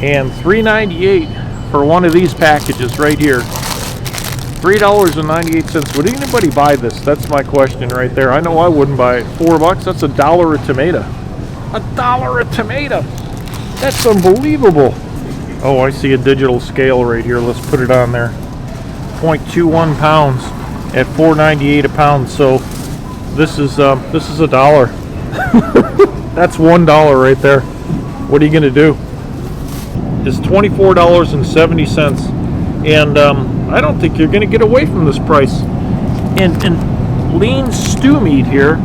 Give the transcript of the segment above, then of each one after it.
and $3.98 for one of these packages right here. $3.98. Would anybody buy this? That's my question right there. I know I wouldn't buy it. $4, that's $1 a tomato. $1 a tomato. That's unbelievable. Oh, I see a digital scale right here. Let's put it on there. 0.21 pounds at $4.98 a pound. So this is $1. That's $1 right there. What are you gonna do? It's $24.70, and I don't think you're gonna get away from this price. And lean stew meat here,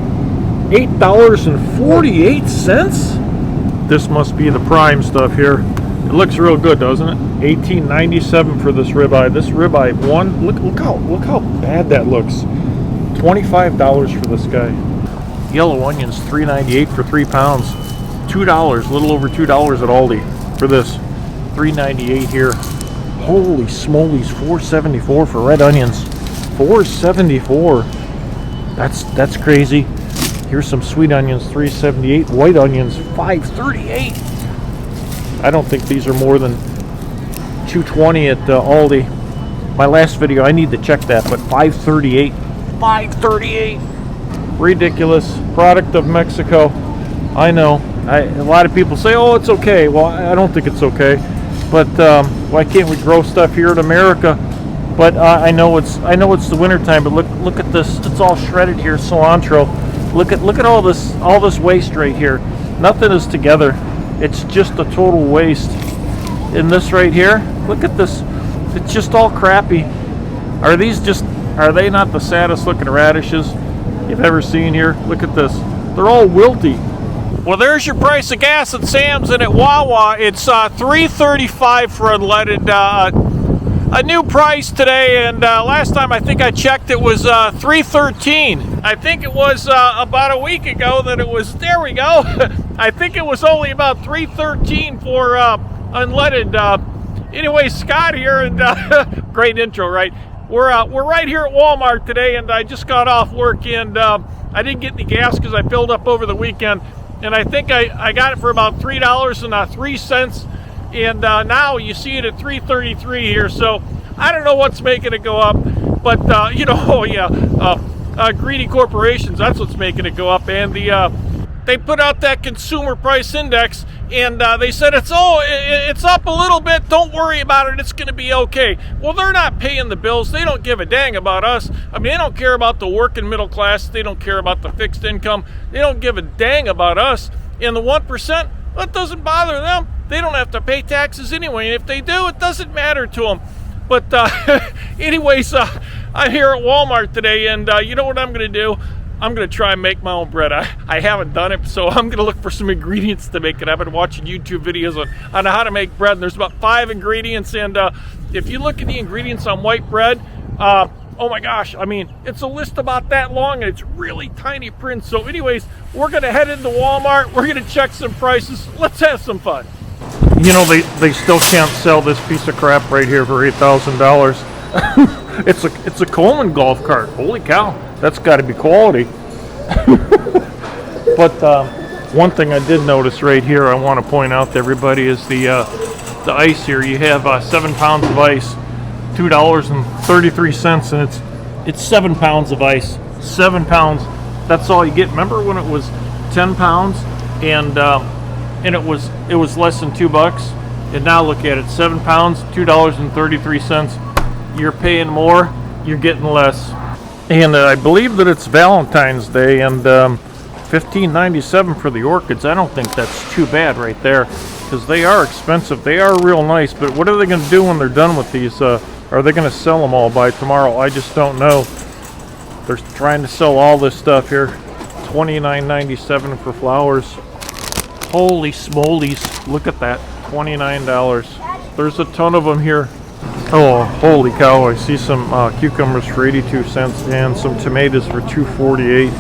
$8.48. This must be the prime stuff here. It looks real good, doesn't it? $18.97 for this ribeye. This ribeye, look how bad that looks. $25 for this guy. Yellow onions, $3.98 for 3 pounds. $2, a little over $2 at Aldi for this. $3.98 here. Holy smolies, $4.74 for red onions. $4.74. That's crazy. Here's some sweet onions, $3.78. White onions, $5.38. I don't think these are more than $2.20 at Aldi. My last video, I need to check that, but $5.38. $5.38. Ridiculous. Product of Mexico. I know. A lot of people say, "Oh, it's okay." Well, I don't think it's okay. But why can't we grow stuff here in America? But I know it's the winter time. But look at this. It's all shredded here. Cilantro. Look at all this waste right here. Nothing is together. It's just a total waste. And this right here. Look at this. It's just all crappy. Are they not the saddest looking radishes you've ever seen here? Look at this. They're all wilty. Well, there's your price of gas at Sam's, and at Wawa it's $3.35 for unleaded. A new price today, and last time I think I checked it was $3.13. I think it was about a week ago that it was. There we go. I think it was only about $3.13 for unleaded. Anyway, Scott here, and great intro, right? We're right here at Walmart today, and I just got off work, and I didn't get any gas because I filled up over the weekend, and I think I got it for about $3.03, and now you see it at $3.33 here. So I don't know what's making it go up, but greedy corporations, that's what's making it go up. And they put out that consumer price index, and they said it's up a little bit, don't worry about it, it's going to be okay. Well, they're not paying the bills. They don't give a dang about us. I mean, they don't care about the working middle class. They don't care about the fixed income. They don't give a dang about us. And the 1%, that doesn't bother them. They don't have to pay taxes anyway, and if they do, it doesn't matter to them. But anyways, I'm here at Walmart today, and you know what I'm going to do? I'm going to try and make my own bread. I haven't done it, so I'm going to look for some ingredients to make it. I've been watching YouTube videos on how to make bread, and there's about 5 ingredients, and if you look at the ingredients on white bread, oh my gosh, I mean, it's a list about that long, and it's really tiny print. So anyways, we're going to head into Walmart. We're going to check some prices. Let's have some fun. You know, they still can't sell this piece of crap right here for $8,000. It's a Coleman golf cart. Holy cow, that's got to be quality. But one thing I did notice right here, I want to point out to everybody, is the ice here. You have 7 pounds of ice, $2.33, and it's 7 pounds of ice. 7 pounds. That's all you get. Remember when it was 10 pounds and it was less than $2, and now look at it, 7 pounds, $2.33. You're paying more, you're getting less. And I believe that it's Valentine's Day, and $15.97 for the orchids. I don't think that's too bad right there, because they are expensive. They are real nice, but what are they going to do when they're done with these? Are they going to sell them all by tomorrow? I just don't know. They're trying to sell all this stuff here. $29.97 for flowers. Holy smolies, look at that, $29. There's a ton of them here. Oh, holy cow, I see some cucumbers for 82 cents and some tomatoes for $2.48.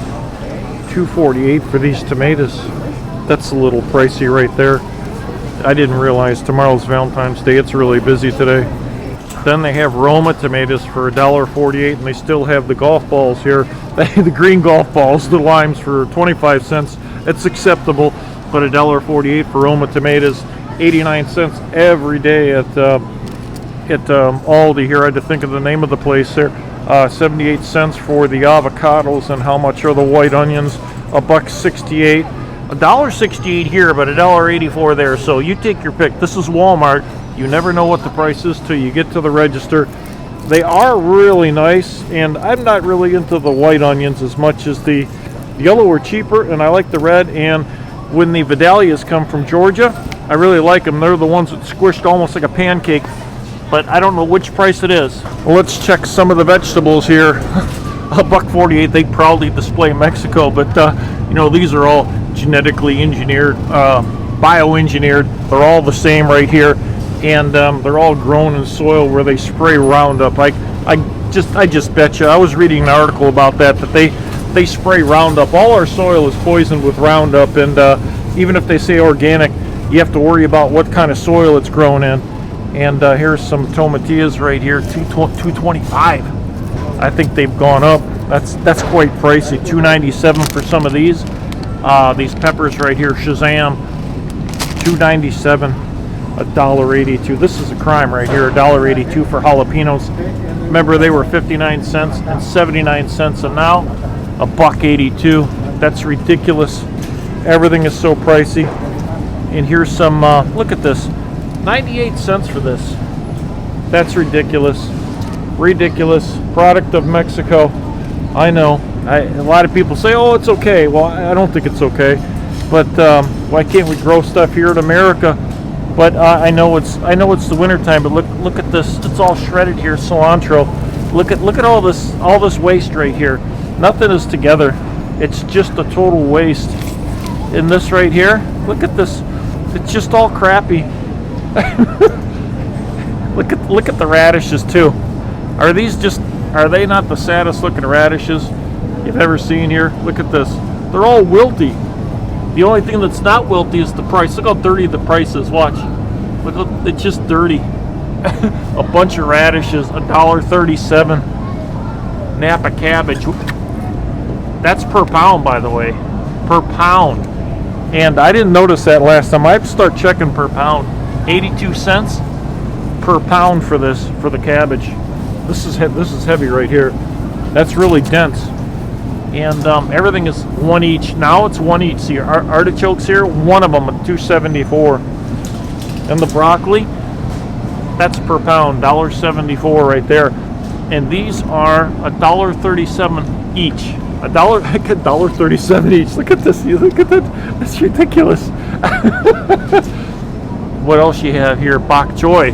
$2.48 for these tomatoes. That's a little pricey right there. I didn't realize tomorrow's Valentine's Day. It's really busy today. Then they have Roma tomatoes for $1.48, and they still have the golf balls here. The green golf balls, the limes, for 25 cents. It's acceptable, but $1.48 for Roma tomatoes. 89 cents every day at Aldi here. I had to think of the name of the place there. 78 cents for the avocados. And how much are the white onions? $1.68. $1.68 here, but $1.84 there. So you take your pick. This is Walmart. You never know what the price is till you get to the register. They are really nice, and I'm not really into the white onions as much as the yellow are cheaper, and I like the red. And when the Vidalias come from Georgia, I really like them. They're the ones that squished almost like a pancake, but I don't know which price it is. Well, let's check some of the vegetables here. $1.48. They proudly display Mexico, but you know, these are all genetically engineered, bioengineered. They're all the same right here, and they're all grown in soil where they spray Roundup. I just bet you. I was reading an article about that they spray Roundup. All our soil is poisoned with Roundup, and even if they say organic, you have to worry about what kind of soil it's grown in. And here's some tomatillas right here, $2.25. I think they've gone up. That's quite pricey. $2.97 for some of these. These peppers right here, Shazam, $2.97, $1.82. This is a crime right here, $1.82 for jalapenos. Remember, they were 59 cents and 79 cents, and now $1.82. That's ridiculous. Everything is so pricey. And here's some. Look at this, 98 cents for this. That's ridiculous. Ridiculous. Product of Mexico. I know. A lot of people say, "Oh, it's okay." Well, I don't think it's okay. But why can't we grow stuff here in America? But I know it's the winter time. But look at this. It's all shredded here. Cilantro. Look at all this waste right here. Nothing is together. It's just a total waste. And this right here. Look at this. It's just all crappy. Look at the radishes too. Are they not the saddest looking radishes you've ever seen here? Look at this. They're all wilty. The only thing that's not wilty is the price. Look how dirty the price is. Watch. Look, it's just dirty. A bunch of radishes, $1.37. Napa cabbage. That's per pound, by the way. Per pound. And I didn't notice that last time. I have to start checking per pound. 82 cents per pound for this, for the cabbage. This is heavy right here. That's really dense. And everything is one each. Now it's one each. See, artichokes here, one of them at $2.74. And the broccoli, that's per pound, $1.74 right there. And these are $1.37 each. $1.37 each. Look at this. Look at that. That's ridiculous. What else you have here? Bok choy,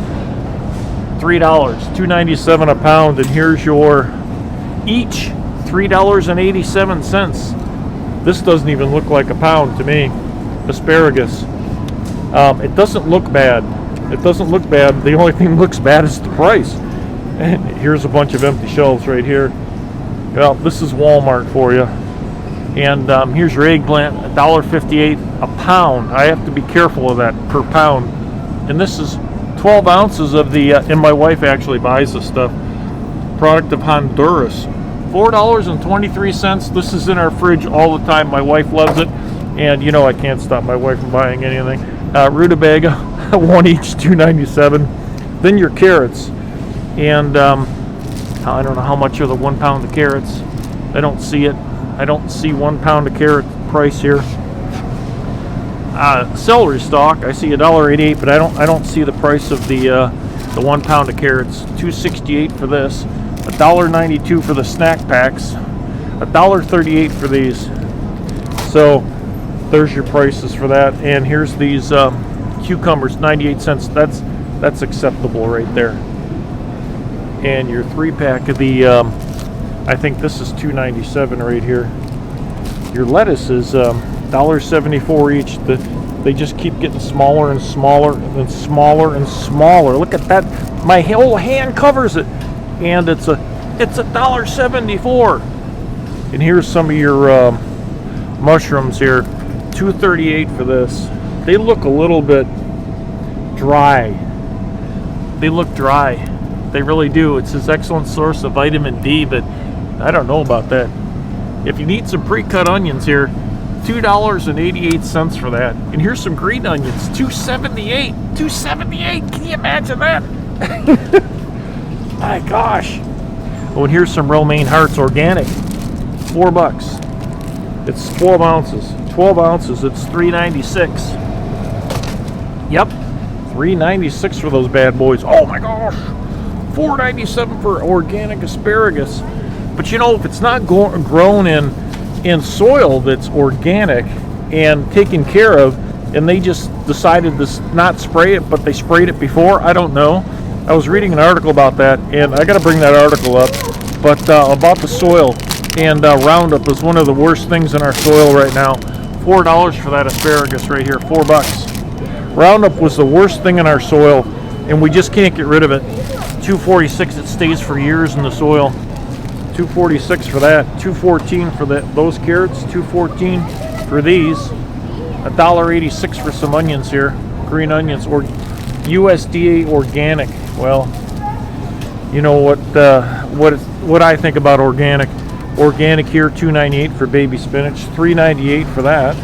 $3, $2.97 a pound. And here's your each, $3.87. This doesn't even look like a pound to me. Asparagus. It doesn't look bad. It doesn't look bad. The only thing that looks bad is the price. And here's a bunch of empty shelves right here. Well, this is Walmart for you. And here's your eggplant, $1.58 a pound. I have to be careful of that, per pound. And this is 12 ounces of the, and my wife actually buys this stuff, product of Honduras. $4.23. This is in our fridge all the time. My wife loves it. And you know I can't stop my wife from buying anything. Rutabaga, one each, $2.97. Then your carrots. And I don't know how much are the 1 pound of carrots. I don't see it. I don't see 1 pound of carrot price here. Celery stalk, I see $1.88, but I don't see the price of the 1 pound of carrots. $2.68 for this. $1.92 for the snack packs. $1.38 for these. So there's your prices for that. And here's these cucumbers, 98 cents. That's acceptable right there. And your 3-pack of the, I think this is $2.97 right here. Your lettuce is $1.74 each. They just keep getting smaller and smaller and smaller and smaller. Look at that. My whole hand covers it. And it's $1.74. And here's some of your mushrooms here. $2.38 for this. They look a little bit dry. They look dry. They really do. It's an excellent source of vitamin D, but I don't know about that. If you need some pre-cut onions here, $2.88 for that. And here's some green onions, $2.78. $2.78. Can you imagine that? My gosh. Oh, and here's some romaine hearts, organic, $4. It's 12 ounces. 12 ounces. It's $3.96. Yep, $3.96 for those bad boys. Oh my gosh, $4.97 for organic asparagus. But you know, if it's not grown in soil that's organic and taken care of, and they just decided to not spray it, but they sprayed it before, I don't know. I was reading an article about that, and I got to bring that article up. But about the soil, and Roundup is one of the worst things in our soil right now. $4 for that asparagus right here, $4. Roundup was the worst thing in our soil, and we just can't get rid of it. $2.46, it stays for years in the soil. $2.46 for that. $2.14 for those carrots. $2.14 for these. $1.86 for some onions here, green onions, or USDA organic. Well, you know what I think about organic. Organic here, $2.98 for baby spinach, $3.98 for that.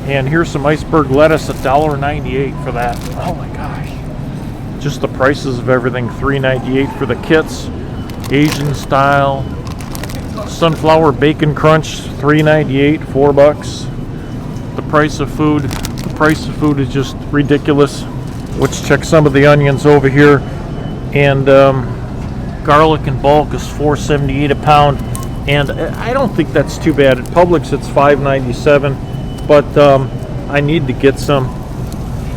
And here's some iceberg lettuce, $1.98 for that. Oh my gosh. Just the prices of everything, $3.98 for the kits. Asian style. Sunflower bacon crunch, $3.98, $4. The price of food is just ridiculous. Let's check some of the onions over here. And garlic in bulk is $4.78 a pound. And I don't think that's too bad. At Publix it's $5.97. But I need to get some,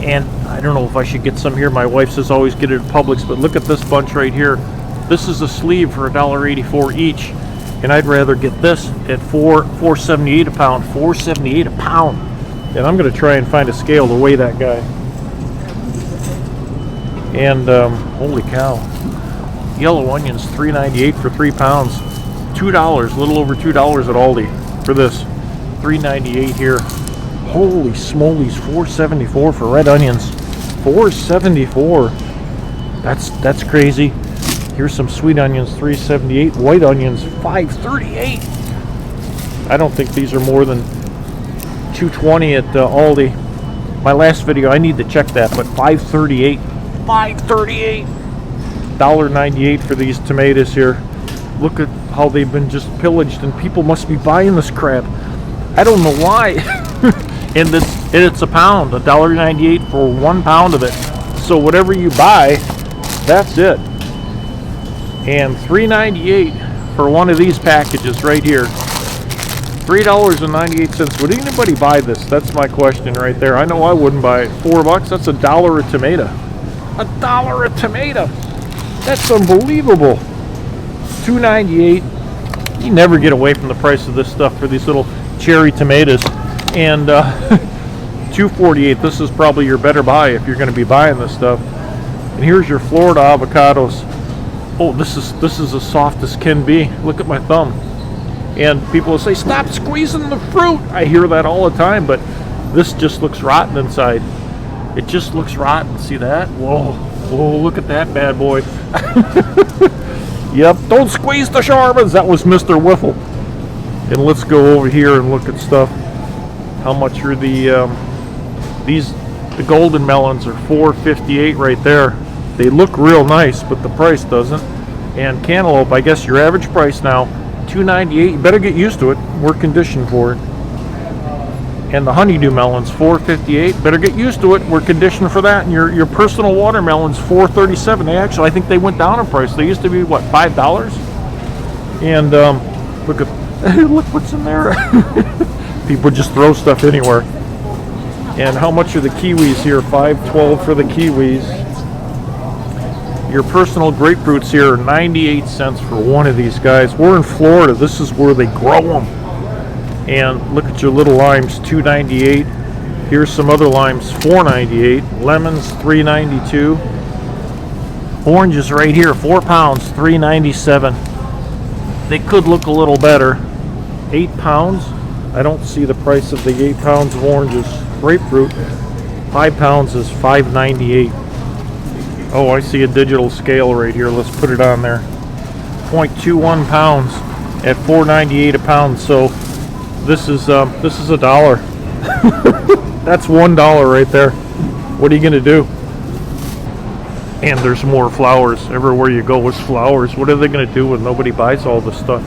and I don't know if I should get some here. My wife says always get it at Publix, but look at this bunch right here. This is a sleeve for $1.84 each, and I'd rather get this at $4.78 a pound. $4.78 a pound, and I'm going to try and find a scale to weigh that guy. And holy cow, yellow onions, $3.98 for 3 pounds. $2, a little over $2 at Aldi for this. $3.98 here. Holy smolies, $4.74 for red onions. $4.74. That's crazy. Here's some sweet onions, $3.78. White onions, $5.38. I don't think these are more than $2.20 at Aldi. My last video, I need to check that, but $5.38. $5.38. $1.98 for these tomatoes here. Look at how they've been just pillaged, and people must be buying this crap. I don't know why. And it's a pound, $1.98 for 1 pound of it. So whatever you buy, that's it. And $3.98 for one of these packages right here. $3.98. Would anybody buy this? That's my question right there. I know I wouldn't buy it. $4, that's $1 a tomato. $1 a tomato. That's unbelievable. $2.98. You never get away from the price of this stuff for these little cherry tomatoes. And $2.48. This is probably your better buy if you're going to be buying this stuff. And here's your Florida avocados. Oh, this is as soft as can be. Look at my thumb. And people will say, stop squeezing the fruit. I hear that all the time, but this just looks rotten inside. It just looks rotten. See that? Whoa, whoa, look at that bad boy. Yep, don't squeeze the Charmans. That was Mr. Whiffle. And let's go over here and look at stuff. How much are the golden melons are $4.58 right there. They look real nice, but the price doesn't. And cantaloupe, I guess your average price now, $2.98. You better get used to it. We're conditioned for it. And the honeydew melons, $4.58. Better get used to it. We're conditioned for that. And your personal watermelons, $4.37. They actually, I think they went down in price. They used to be what, $5? And look what's in there. People just throw stuff anywhere. And how much are the kiwis here? $5.12 for the kiwis. Your personal grapefruits here are 98 cents for one of these guys. We're in Florida. This is where they grow them. And look at your little limes, $2.98. Here's some other limes, $4.98. Lemons, $3.92. Oranges right here, 4 pounds, $3.97. They could look a little better. 8 pounds. I don't see the price of the 8 pounds of oranges. Grapefruit, 5 pounds is $5.98. Oh, I see a digital scale right here. Let's put it on there. 0.21 pounds at $4.98 a pound. So This is $1. That's $1 right there. What are you gonna do? And there's more flowers. Everywhere you go is flowers. What are they gonna do when nobody buys all this stuff?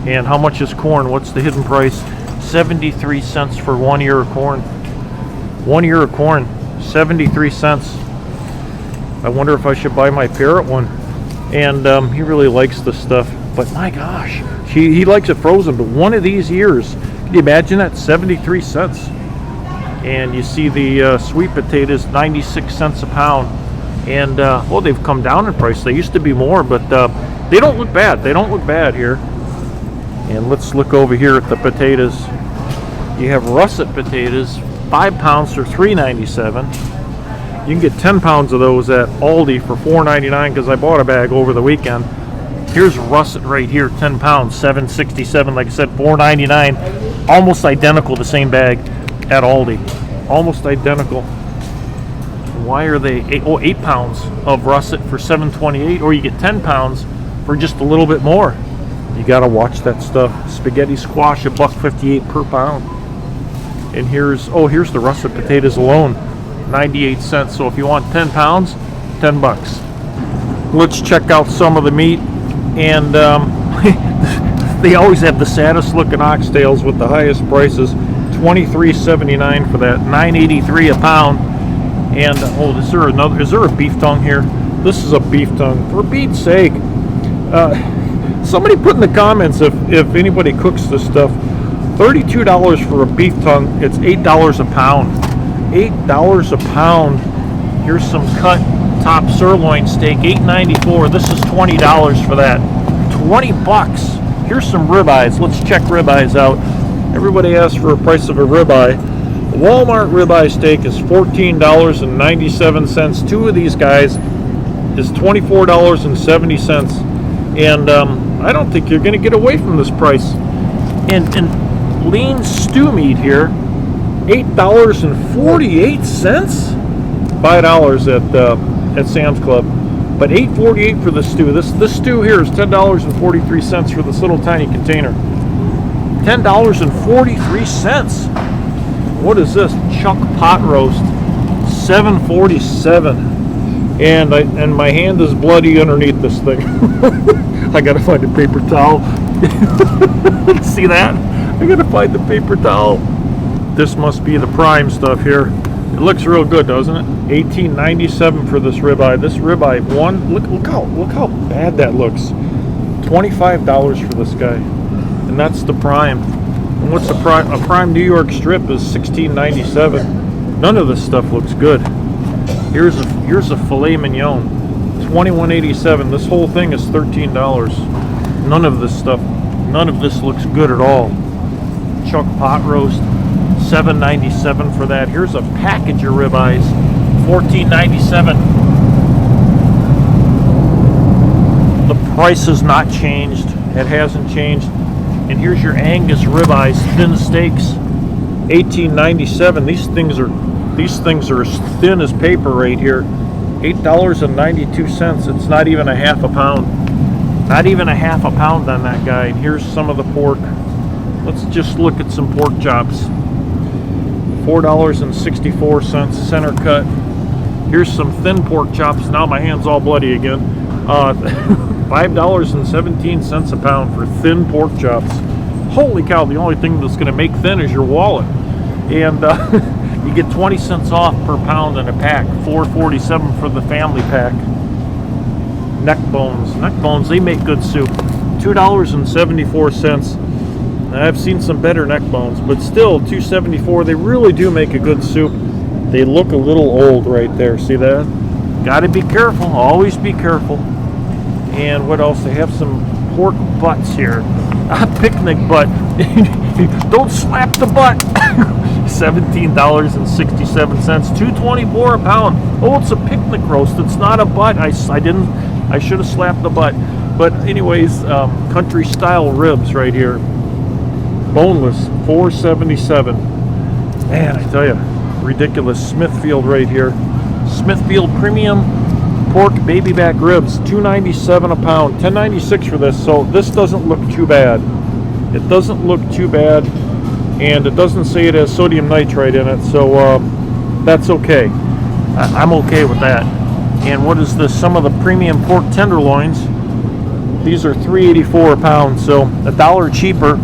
And how much is corn? What's the hidden price? 73 cents for 1 ear of corn. 1 ear of corn, 73 cents. I wonder if I should buy my parrot one. And he really likes this stuff. But my gosh, he likes it frozen. But one of these ears, can you imagine that? 73 cents. And you see the sweet potatoes, 96 cents a pound. And well, they've come down in price. They used to be more, but they don't look bad. They don't look bad here. And let's look over here at the potatoes. You have russet potatoes, 5 pounds for $3.97. You can get 10 pounds of those at Aldi for $4.99 because I bought a bag over the weekend. Here's russet right here, 10 pounds, $7.67. Like I said, $4.99. Almost identical, the same bag at Aldi. Almost identical. Why are they 8 pounds of russet for $7.28, or you get 10 pounds for just a little bit more? You gotta watch that stuff. Spaghetti squash, $1.58 per pound. And here's the russet potatoes alone, 98 cents. So if you want 10 pounds, 10 bucks. Let's check out some of the meat. And they always have the saddest looking oxtails with the highest prices. $23.79 for that, $9.83 a pound. And is there a beef tongue here? This is a beef tongue. For Pete's sake, somebody put in the comments if anybody cooks this stuff. $32 for a beef tongue. It's $8 a pound. $8 a pound. Here's some cut top sirloin steak, $8.94. This is $20 for that. 20 bucks. Here's some ribeyes. Let's check ribeyes out. Everybody asks for a price of a ribeye. Walmart ribeye steak is $14.97. Two of these guys is $24.70. And I don't think you're going to get away from this price. And lean stew meat here, $8.48. $5 at Sam's Club, but $8.48 for the stew. This stew here is $10.43 for this little tiny container. $10.43. What is this? Chuck pot roast, $7.47. And my hand is bloody underneath this thing. I gotta find a paper towel. See that? I gotta find the paper towel. This must be the prime stuff here. It looks real good, doesn't it? $18.97 for this ribeye. This ribeye, look how bad that looks. $25 for this guy, and that's the prime. And what's a prime New York strip is $16.97. None of this stuff looks good. Here's a filet mignon, $21.87. This whole thing is $13. None of this looks good at all. Chuck pot roast, $7.97 for that. Here's a package of ribeyes, $14.97. The price has not changed. It hasn't changed. And here's your Angus ribeyes, thin steaks, $18.97. These things are as thin as paper right here. $8.92. It's not even a half a pound. Not even a half a pound on that guy. And here's some of the pork. Let's just look at some pork chops. $4.64 center cut. Here's some thin pork chops. Now my hand's all bloody again. $5.17 a pound for thin pork chops. Holy cow, the only thing that's going to make thin is your wallet. And you get 20 cents off per pound in a pack. $4.47 for the family pack. Neck bones, they make good soup. $2.74. I've seen some better neck bones, but still $2.74. They really do make a good soup. They look a little old right there. See that? Got to be careful. Always be careful. And what else? They have some pork butts here. A picnic butt. Don't slap the butt. $17.67. $2.24 a pound. Oh, it's a picnic roast. It's not a butt. I should have slapped the butt. But anyways, country style ribs right here. Boneless, $4.77. Man, I tell you, ridiculous. Smithfield right here. Smithfield premium pork baby back ribs, $2.97 a pound, $10.96 for this. So this doesn't look too bad. It doesn't look too bad. and it doesn't say it has sodium nitrite in it, so that's okay. I'm okay with that. And what is this? Some of the premium pork tenderloins. These are $3.84 a pound, so $1 cheaper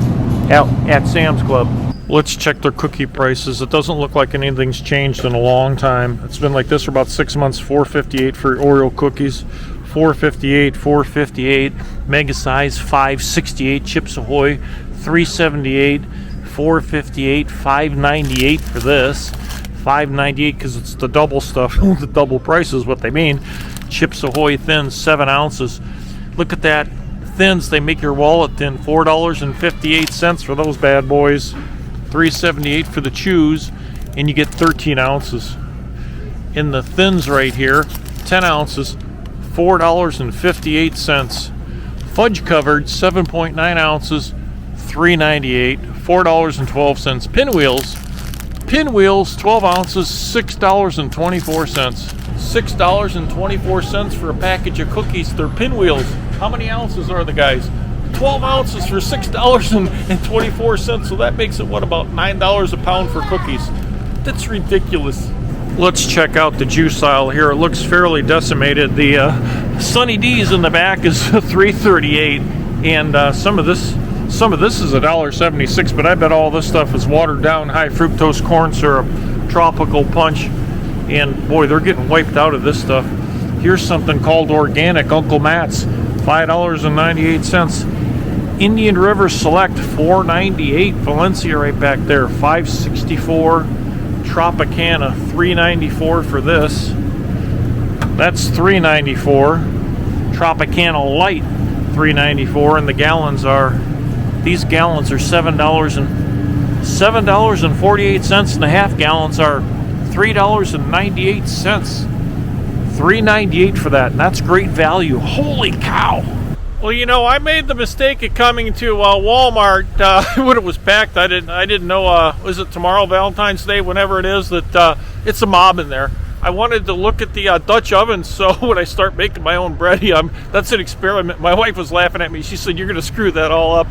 at Sam's Club. Let's check their cookie prices. It doesn't look like anything's changed in a long time. It's been like this for about 6 months. $4.58 for Oreo cookies. $4.58, $4.58. Mega size, $5.68. Chips Ahoy, $3.78. $4.58, $5.98 for this. $5.98 because it's the double stuff. The double price is what they mean. Chips Ahoy thins, 7 ounces. Look at that. Thins, they make your wallet thin. $4.58 for those bad boys. $3.78 for the chews, and you get 13 ounces. In the thins right here, 10 ounces, $4.58. Fudge covered, 7.9 ounces, $3.98. $4.12. Pinwheels, 12 ounces, $6.24. $6.24 for a package of cookies. They're pinwheels. How many ounces are the guys? 12 ounces for $6.24, so that makes it, what, about $9 a pound for cookies? That's ridiculous. Let's check out the juice aisle here. It looks fairly decimated. The Sunny D's in the back is $3.38, and some of this is $1.76, but I bet all this stuff is watered down high fructose corn syrup, tropical punch, and boy, they're getting wiped out of this stuff. Here's something called organic, Uncle Matt's, $5.98. Indian River Select, $4.98. Valencia right back there, $5.64. Tropicana, $3.94 for this. That's $3.94. Tropicana Light, $3.94, and the gallons are, these gallons are $7.48, and the half gallons are $3.98. $3.98 for that, and that's great value. Holy cow! Well, you know, I made the mistake of coming to Walmart when it was packed. I didn't know. Was it tomorrow, Valentine's Day, whenever it is, that it's a mob in there. I wanted to look at the Dutch oven, so when I start making my own bread, that's an experiment. My wife was laughing at me. She said, "You're going to screw that all up."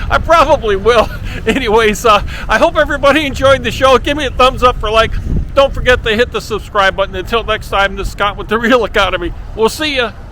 I probably will. Anyways, I hope everybody enjoyed the show. Give me a thumbs up for like. Don't forget to hit the subscribe button. Until next time, this is Scott with The Real Economy. We'll see ya.